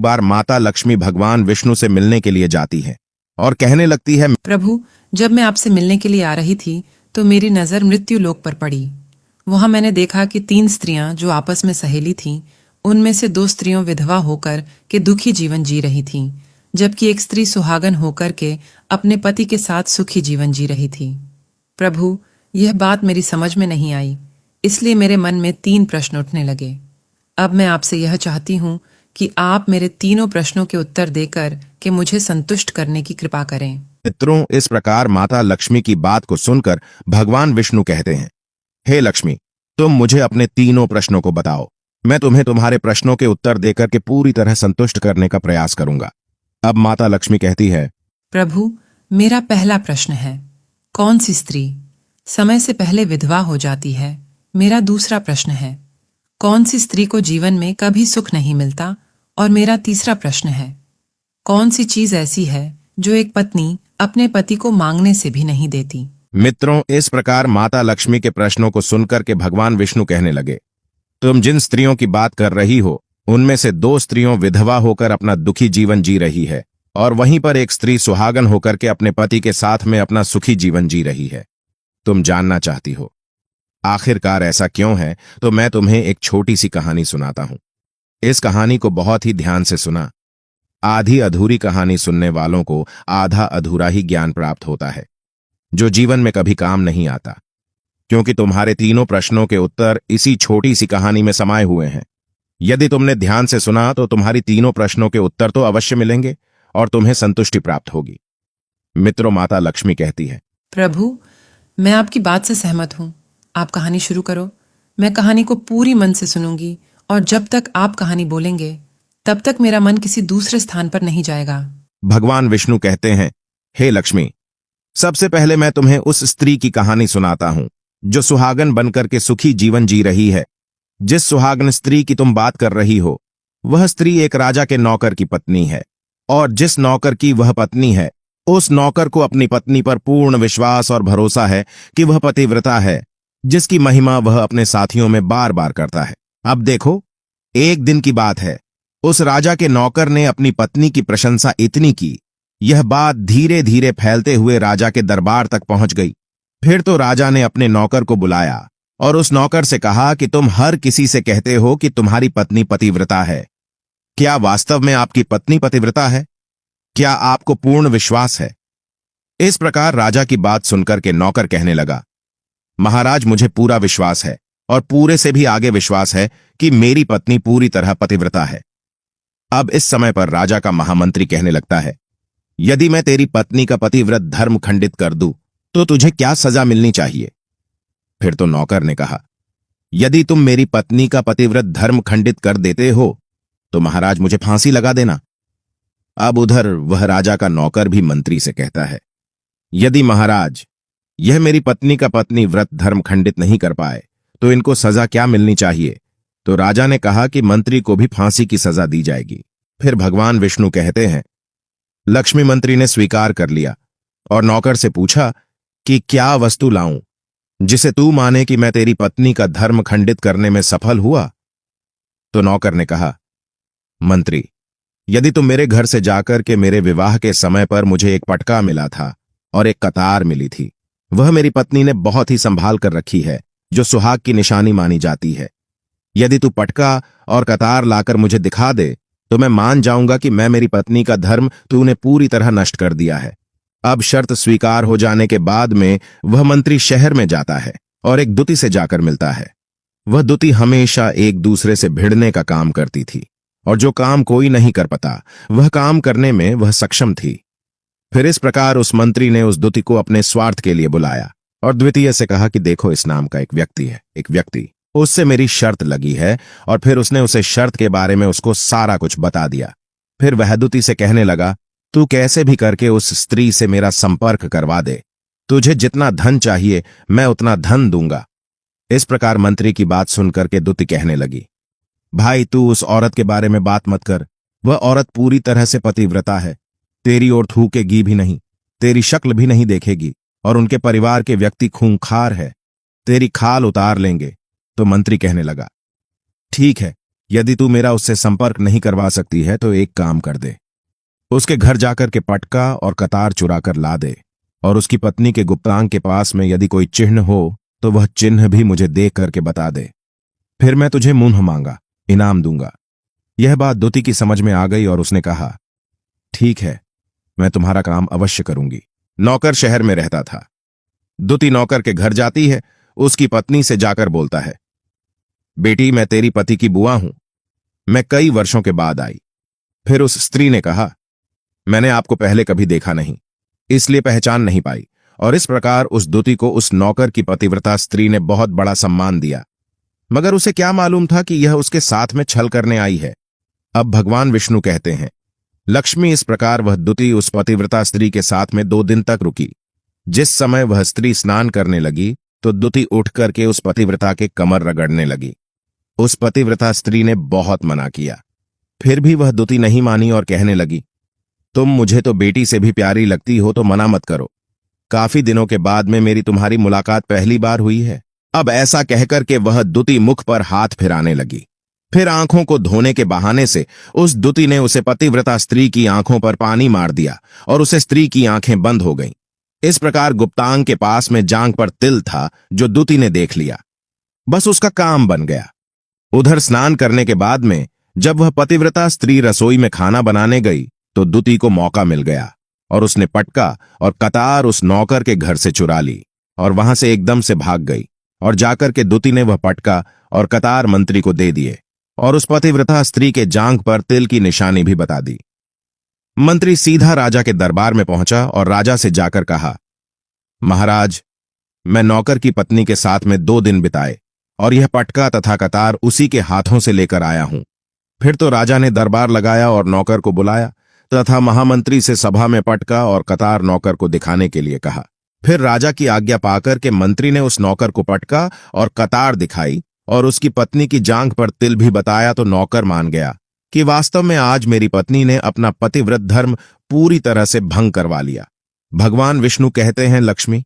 बार माता लक्ष्मी भगवान विष्णु से मिलने के लिए जाती है और कहने लगती है, प्रभु, जब मैं आपसे मिलने के लिए आ रही थी तो मेरी नजर मृत्यु लोक पर पड़ी। वहां मैंने देखा कि 3 स्त्रियां जो आपस में सहेली थीं, उनमें से 2 स्त्रियों विधवा होकर के दुखी जीवन जी रही थीं, जबकि एक स्त्री सुहागन होकर के अपने पति के साथ सुखी जीवन जी रही थी। प्रभु, यह बात मेरी समझ में नहीं आई, इसलिए मेरे मन में 3 प्रश्न उठने लगे। अब मैं आपसे यह चाहती हूँ कि आप मेरे तीनों प्रश्नों के उत्तर देकर के मुझे संतुष्ट करने की कृपा करें। मित्रों, इस प्रकार माता लक्ष्मी की बात को सुनकर भगवान विष्णु कहते हैं, हे लक्ष्मी, तुम मुझे अपने तीनों प्रश्नों को बताओ। मैं तुम्हें तुम्हारे प्रश्नों के उत्तर देकर के पूरी तरह संतुष्ट करने का प्रयास करूंगा। अब माता लक्ष्मी कहती है, प्रभु, मेरा पहला प्रश्न है, कौन सी स्त्री समय से पहले विधवा हो जाती है? मेरा दूसरा प्रश्न है, कौन सी स्त्री को जीवन में कभी सुख नहीं मिलता? और मेरा तीसरा प्रश्न है, कौन सी चीज ऐसी है जो एक पत्नी अपने पति को मांगने से भी नहीं देती? मित्रों, इस प्रकार माता लक्ष्मी के प्रश्नों को सुनकर के भगवान विष्णु कहने लगे, तुम जिन स्त्रियों की बात कर रही हो उनमें से 2 स्त्रियों विधवा होकर अपना दुखी जीवन जी रही है और वहीं पर एक स्त्री सुहागन होकर के अपने पति के साथ में अपना सुखी जीवन जी रही है। तुम जानना चाहती हो आखिरकार ऐसा क्यों है, तो मैं तुम्हें एक छोटी सी कहानी सुनाता हूं। इस कहानी को बहुत ही ध्यान से सुना। आधी अधूरी कहानी सुनने वालों को आधा अधूरा ही ज्ञान प्राप्त होता है, जो जीवन में कभी काम नहीं आता, क्योंकि तुम्हारे तीनों प्रश्नों के उत्तर इसी छोटी सी कहानी में समाये हुए हैं। यदि तुमने ध्यान से सुना तो तुम्हारी तीनों प्रश्नों के उत्तर तो अवश्य मिलेंगे और तुम्हें संतुष्टि प्राप्त होगी। मित्रों, माता लक्ष्मी कहती है, प्रभु, मैं आपकी बात से सहमत हूँ। आप कहानी शुरू करो। मैं कहानी को पूरी मन से सुनूंगी और जब तक आप कहानी बोलेंगे तब तक मेरा मन किसी दूसरे स्थान पर नहीं जाएगा। भगवान विष्णु कहते हैं, हे लक्ष्मी, सबसे पहले मैं तुम्हें उस स्त्री की कहानी सुनाता हूं जो सुहागन बनकर के सुखी जीवन जी रही है। जिस सुहागन स्त्री की तुम बात कर रही हो वह स्त्री एक राजा के नौकर की पत्नी है, और जिस नौकर की वह पत्नी है उस नौकर को अपनी पत्नी पर पूर्ण विश्वास और भरोसा है कि वह पतिव्रता है, जिसकी महिमा वह अपने साथियों में बार बार करता है। अब देखो, एक दिन की बात है, उस राजा के नौकर ने अपनी पत्नी की प्रशंसा इतनी की, यह बात धीरे धीरे फैलते हुए राजा के दरबार तक पहुंच गई। फिर तो राजा ने अपने नौकर को बुलाया और उस नौकर से कहा कि तुम हर किसी से कहते हो कि तुम्हारी पत्नी पतिव्रता है। क्या वास्तव में आपकी पत्नी पतिव्रता है? क्या आपको पूर्ण विश्वास है? इस प्रकार राजा की बात सुनकर के नौकर कहने लगा, महाराज, मुझे पूरा विश्वास है और पूरे से भी आगे विश्वास है कि मेरी पत्नी पूरी तरह पतिव्रता है। अब इस समय पर राजा का महामंत्री कहने लगता है, यदि मैं तेरी पत्नी का पतिव्रत धर्म खंडित कर दूं तो तुझे क्या सजा मिलनी चाहिए? फिर तो नौकर ने कहा, यदि तुम मेरी पत्नी का पतिव्रत धर्म खंडित कर देते हो तो महाराज मुझे फांसी लगा देना। अब उधर वह राजा का नौकर भी मंत्री से कहता है, यदि महाराज यह मेरी पत्नी का पत्नी व्रत धर्म खंडित नहीं कर पाए तो इनको सजा क्या मिलनी चाहिए? तो राजा ने कहा कि मंत्री को भी फांसी की सजा दी जाएगी। फिर भगवान विष्णु कहते हैं, लक्ष्मी मंत्री ने स्वीकार कर लिया और नौकर से पूछा कि क्या वस्तु लाऊं जिसे तू माने कि मैं तेरी पत्नी का धर्म खंडित करने में सफल हुआ? तो नौकर ने कहा, मंत्री, यदि तुम मेरे घर से जाकर के मेरे विवाह के समय पर मुझे एक पटका मिला था और एक कतार मिली थी, वह मेरी पत्नी ने बहुत ही संभाल कर रखी है, जो सुहाग की निशानी मानी जाती है। यदि तू पटका और कतार लाकर मुझे दिखा दे तो मैं मान जाऊंगा कि मैं मेरी पत्नी का धर्म तूने पूरी तरह नष्ट कर दिया है। अब शर्त स्वीकार हो जाने के बाद में वह मंत्री शहर में जाता है और एक दुती से जाकर मिलता है। वह दुती हमेशा एक दूसरे से भिड़ने का काम करती थी और जो काम कोई नहीं कर पाता वह काम करने में वह सक्षम थी। फिर इस प्रकार उस मंत्री ने उस दुती को अपने स्वार्थ के लिए बुलाया और द्वितीय से कहा कि देखो, इस नाम का एक व्यक्ति है, एक व्यक्ति, उससे मेरी शर्त लगी है। और फिर उसने उसे शर्त के बारे में उसको सारा कुछ बता दिया। फिर वह दुती से कहने लगा, तू कैसे भी करके उस स्त्री से मेरा संपर्क करवा दे, तुझे जितना धन चाहिए मैं उतना धन दूंगा। इस प्रकार मंत्री की बात सुनकर के दुती कहने लगी, भाई, तू उस औरत के बारे में बात मत कर, वह औरत पूरी तरह से पतिव्रता है, तेरी ओर थूकेगी भी नहीं, तेरी शक्ल भी नहीं देखेगी और उनके परिवार के व्यक्ति खूंखार है, तेरी खाल उतार लेंगे। तो मंत्री कहने लगा, ठीक है, यदि तू मेरा उससे संपर्क नहीं करवा सकती है तो एक काम कर दे, उसके घर जाकर के पटका और कतार चुरा कर ला दे, और उसकी पत्नी के गुप्तांग के पास में यदि कोई चिन्ह हो तो वह चिन्ह भी मुझे देख करके बता दे। फिर मैं तुझे मुंह मांगा इनाम दूंगा। यह बात दुती की समझ में आ गई और उसने कहा, ठीक है, मैं तुम्हारा काम अवश्य करूंगी। नौकर शहर में रहता था। दुती नौकर के घर जाती है, उसकी पत्नी से जाकर बोलता है, बेटी, मैं तेरी पति की बुआ हूं, मैं कई वर्षों के बाद आई। फिर उस स्त्री ने कहा, मैंने आपको पहले कभी देखा नहीं, इसलिए पहचान नहीं पाई। और इस प्रकार उस दुती को उस नौकर की पतिव्रता स्त्री ने बहुत बड़ा सम्मान दिया, मगर उसे क्या मालूम था कि यह उसके साथ में छल करने आई है। अब भगवान विष्णु कहते हैं, लक्ष्मी, इस प्रकार वह दुती उस पतिव्रता स्त्री के साथ में 2 दिन तक रुकी। जिस समय वह स्त्री स्नान करने लगी तो दुती उठ करके उस पतिव्रता के कमर रगड़ने लगी। उस पतिव्रता स्त्री ने बहुत मना किया, फिर भी वह दुती नहीं मानी और कहने लगी, तुम मुझे तो बेटी से भी प्यारी लगती हो तो मना मत करो। काफी दिनों के बाद में मेरी तुम्हारी मुलाकात पहली बार हुई है। अब ऐसा कहकर के वह दुती मुख पर हाथ फिराने लगी। फिर आंखों को धोने के बहाने से उस दुती ने उसे पतिव्रता स्त्री की आंखों पर पानी मार दिया और उसे स्त्री की आंखें बंद हो गईं। इस प्रकार गुप्तांग के पास में जांघ पर तिल था जो दुती ने देख लिया। बस उसका काम बन गया। उधर स्नान करने के बाद में जब वह पतिव्रता स्त्री रसोई में खाना बनाने गई तो दुती को मौका मिल गया और उसने पटका और कतार उस नौकर के घर से चुरा ली और वहां से एकदम से भाग गई। और जाकर के दुती ने वह पटका और कतार मंत्री को दे दिए और उस पतिव्रता स्त्री के जांघ पर तिल की निशानी भी बता दी। मंत्री सीधा राजा के दरबार में पहुंचा और राजा से जाकर कहा, महाराज, मैं नौकर की पत्नी के साथ में 2 दिन बिताए और यह पटका तथा कतार उसी के हाथों से लेकर आया हूं। फिर तो राजा ने दरबार लगाया और नौकर को बुलाया तथा महामंत्री से सभा में पटका और कतार नौकर को दिखाने के लिए कहा। फिर राजा की आज्ञा पाकर के मंत्री ने उस नौकर को पटका और कतार दिखाई और उसकी पत्नी की जांघ पर तिल भी बताया तो नौकर मान गया कि वास्तव में आज मेरी पत्नी ने अपना पतिव्रत धर्म पूरी तरह से भंग करवा लिया। भगवान विष्णु कहते हैं, लक्ष्मी,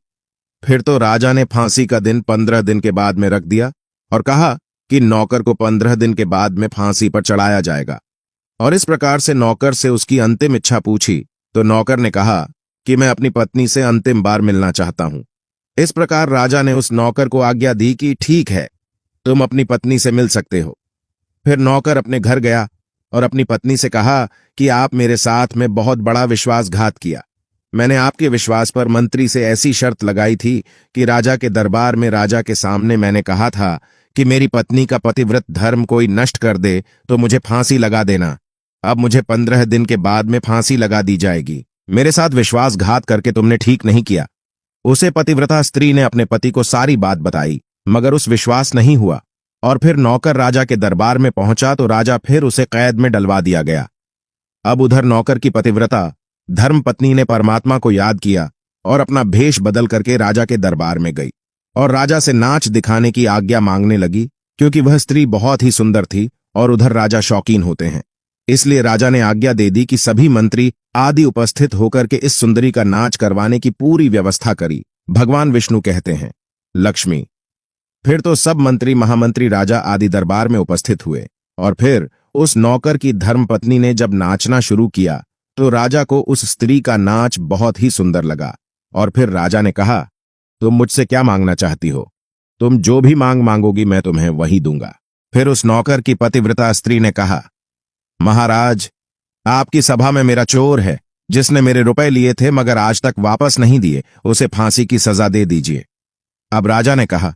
फिर तो राजा ने फांसी का दिन 15 दिन के बाद में रख दिया और कहा कि नौकर को 15 दिन के बाद में फांसी पर चढ़ाया जाएगा। और इस प्रकार से नौकर से उसकी अंतिम इच्छा पूछी तो नौकर ने कहा कि मैं अपनी पत्नी से अंतिम बार मिलना चाहता हूं। इस प्रकार राजा ने उस नौकर को आज्ञा दी कि ठीक है, तुम अपनी पत्नी से मिल सकते हो। फिर नौकर अपने घर गया और अपनी पत्नी से कहा कि आप मेरे साथ में बहुत बड़ा विश्वासघात किया। मैंने आपके विश्वास पर मंत्री से ऐसी शर्त लगाई थी कि राजा के दरबार में राजा के सामने मैंने कहा था कि मेरी पत्नी का पतिव्रत धर्म कोई नष्ट कर दे तो मुझे फांसी लगा देना। अब मुझे 15 दिन के बाद में फांसी लगा दी जाएगी। मेरे साथ विश्वासघात करके तुमने ठीक नहीं किया। उसे पतिव्रता स्त्री ने अपने पति को सारी बात बताई, मगर उस विश्वास नहीं हुआ और फिर नौकर राजा के दरबार में पहुंचा तो राजा फिर उसे कैद में डलवा दिया गया। अब उधर नौकर की पतिव्रता धर्मपत्नी ने परमात्मा को याद किया और अपना भेष बदल करके राजा के दरबार में गई और राजा से नाच दिखाने की आज्ञा मांगने लगी, क्योंकि वह स्त्री बहुत ही सुंदर थी और उधर राजा शौकीन होते हैं। इसलिए राजा ने आज्ञा दे दी कि सभी मंत्री आदि उपस्थित होकर के इस सुंदरी का नाच करवाने की पूरी व्यवस्था करी। भगवान विष्णु कहते हैं, लक्ष्मी, फिर तो सब मंत्री, महामंत्री, राजा आदि दरबार में उपस्थित हुए और फिर उस नौकर की धर्मपत्नी ने जब नाचना शुरू किया तो राजा को उस स्त्री का नाच बहुत ही सुंदर लगा। और फिर राजा ने कहा, तुम मुझसे क्या मांगना चाहती हो? तुम जो भी मांग मांगोगी मैं तुम्हें वही दूंगा। फिर उस नौकर की पतिव्रता स्त्री ने कहा, महाराज, आपकी सभा में मेरा चोर है जिसने मेरे रुपए लिए थे मगर आज तक वापस नहीं दिए, उसे फांसी की सजा दे दीजिए। अब राजा ने कहा,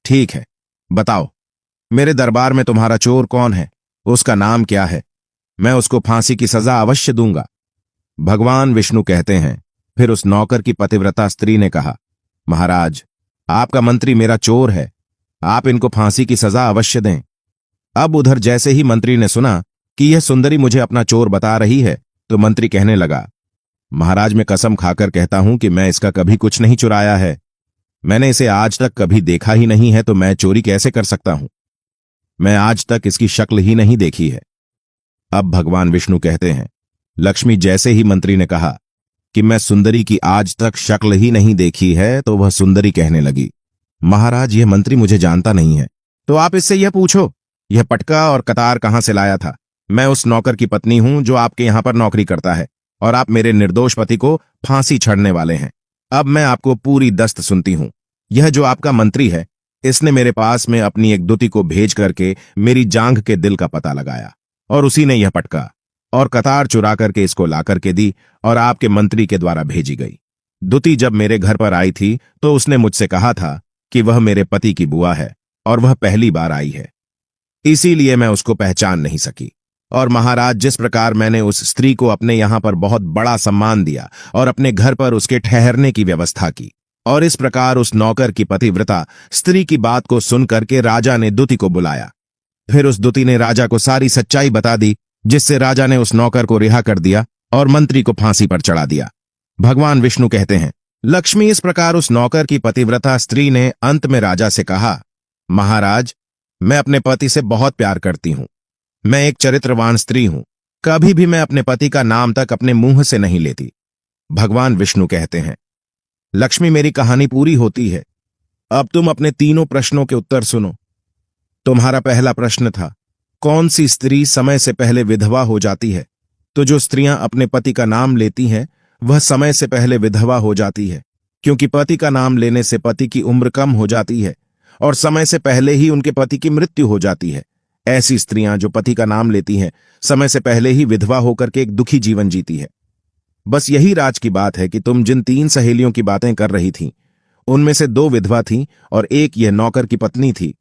ठीक है, बताओ मेरे दरबार में तुम्हारा चोर कौन है, उसका नाम क्या है? मैं उसको फांसी की सजा अवश्य दूंगा। भगवान विष्णु कहते हैं, फिर उस नौकर की पतिव्रता स्त्री ने कहा, महाराज, आपका मंत्री मेरा चोर है, आप इनको फांसी की सजा अवश्य दें। अब उधर जैसे ही मंत्री ने सुना कि यह सुंदरी मुझे अपना चोर बता रही है तो मंत्री कहने लगा, महाराज, मैं कसम खाकर कहता हूं कि मैं इसका कभी कुछ नहीं चुराया है। मैंने इसे आज तक कभी देखा ही नहीं है तो मैं चोरी कैसे कर सकता हूं? मैं आज तक इसकी शक्ल ही नहीं देखी है। अब भगवान विष्णु कहते हैं, लक्ष्मी, जैसे ही मंत्री ने कहा कि मैं सुंदरी की आज तक शक्ल ही नहीं देखी है तो वह सुंदरी कहने लगी, महाराज, यह मंत्री मुझे जानता नहीं है, तो आप इससे यह पूछो यह पटका और कतार कहां से लाया था? मैं उस नौकर की पत्नी हूं जो आपके यहां पर नौकरी करता है, और आप मेरे निर्दोष पति को फांसी चढ़ने वाले हैं। अब मैं आपको पूरी दस्त सुनती हूं। यह जो आपका मंत्री है, इसने मेरे पास में अपनी एक दूती को भेज करके मेरी जांघ के दिल का पता लगाया, और उसी ने यह पटका और कतार चुरा करके इसको ला करके दी और आपके मंत्री के द्वारा भेजी गई। दूती जब मेरे घर पर आई थी तो उसने मुझसे कहा था कि वह मेरे पति की बुआ है और वह पहली बार आई है, इसीलिए मैं उसको पहचान नहीं सकी। और महाराज, जिस प्रकार मैंने उस स्त्री को अपने यहां पर बहुत बड़ा सम्मान दिया और अपने घर पर उसके ठहरने की व्यवस्था की, और इस प्रकार उस नौकर की पतिव्रता स्त्री की बात को सुन करके राजा ने दूती को बुलाया। फिर उस दूती ने राजा को सारी सच्चाई बता दी, जिससे राजा ने उस नौकर को रिहा कर दिया और मंत्री को फांसी पर चढ़ा दिया। भगवान विष्णु कहते हैं, लक्ष्मी, इस प्रकार उस नौकर की पतिव्रता स्त्री ने अंत में राजा से कहा, महाराज, मैं अपने पति से बहुत प्यार करती हूं। मैं एक चरित्रवान स्त्री हूं। कभी भी मैं अपने पति का नाम तक अपने मुंह से नहीं लेती। भगवान विष्णु कहते हैं, लक्ष्मी, मेरी कहानी पूरी होती है। अब तुम अपने तीनों प्रश्नों के उत्तर सुनो। तुम्हारा पहला प्रश्न था, कौन सी स्त्री समय से पहले विधवा हो जाती है? तो जो स्त्रियां अपने पति का नाम लेती हैं, वह समय से पहले विधवा हो जाती है, क्योंकि पति का नाम लेने से पति की उम्र कम हो जाती है और समय से पहले ही उनके पति की मृत्यु हो जाती है। ऐसी स्त्रियां जो पति का नाम लेती हैं, समय से पहले ही विधवा होकर के एक दुखी जीवन जीती है। बस यही राज की बात है कि तुम जिन 3 सहेलियों की बातें कर रही थीं, उनमें से 2 विधवा थीं और एक यह नौकर की पत्नी थी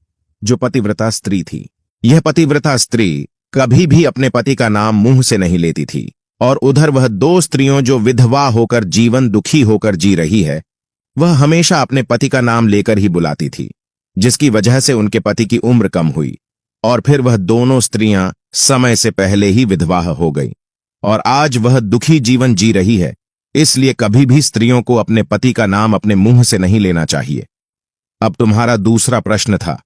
जो पतिव्रता स्त्री थी। यह पतिव्रता स्त्री कभी भी अपने पति का नाम मुंह से नहीं लेती थी, और उधर वह 2 स्त्रियों जो विधवा होकर जीवन दुखी होकर जी रही है, वह हमेशा अपने पति का नाम लेकर ही बुलाती थी, जिसकी वजह से उनके पति की उम्र कम हुई, और फिर वह दोनों स्त्रियां समय से पहले ही विधवा हो गई, और आज वह दुखी जीवन जी रही है। इसलिए कभी भी स्त्रियों को अपने पति का नाम अपने मुंह से नहीं लेना चाहिए। अब तुम्हारा दूसरा प्रश्न था,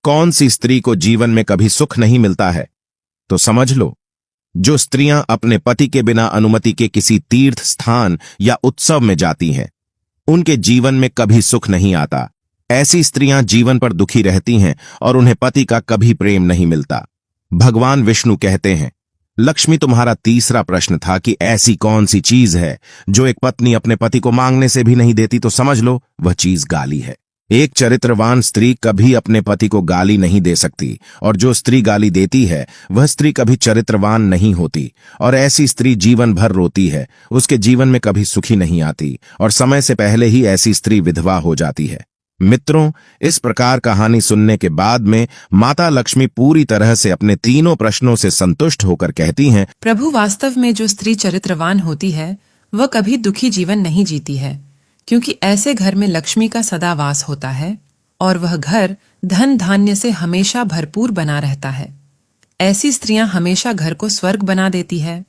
कौन सी स्त्री को जीवन में कभी सुख नहीं मिलता है? तो समझ लो, जो स्त्रियां अपने पति के बिना अनुमति के किसी तीर्थ स्थान या उत्सव में जाती हैं, उनके जीवन में कभी सुख नहीं आता। ऐसी स्त्रियां जीवन पर दुखी रहती हैं और उन्हें पति का कभी प्रेम नहीं मिलता। भगवान विष्णु कहते हैं, लक्ष्मी, तुम्हारा तीसरा प्रश्न था कि ऐसी कौन सी चीज है जो एक पत्नी अपने पति को मांगने से भी नहीं देती? तो समझ लो, वह चीज गाली है। एक चरित्रवान स्त्री कभी अपने पति को गाली नहीं दे सकती, और जो स्त्री गाली देती है वह स्त्री कभी चरित्रवान नहीं होती, और ऐसी स्त्री जीवन भर रोती है, उसके जीवन में कभी सुखी नहीं आती, और समय से पहले ही ऐसी स्त्री विधवा हो जाती है। मित्रों, इस प्रकार कहानी सुनने के बाद में माता लक्ष्मी पूरी तरह से अपने तीनों प्रश्नों से संतुष्ट होकर कहती हैं, प्रभु, वास्तव में जो स्त्री चरित्रवान होती है वह कभी दुखी जीवन नहीं जीती है, क्योंकि ऐसे घर में लक्ष्मी का सदा वास होता है और वह घर धन धान्य से हमेशा भरपूर बना रहता है। ऐसी स्त्रियां हमेशा घर को स्वर्ग बना देती है।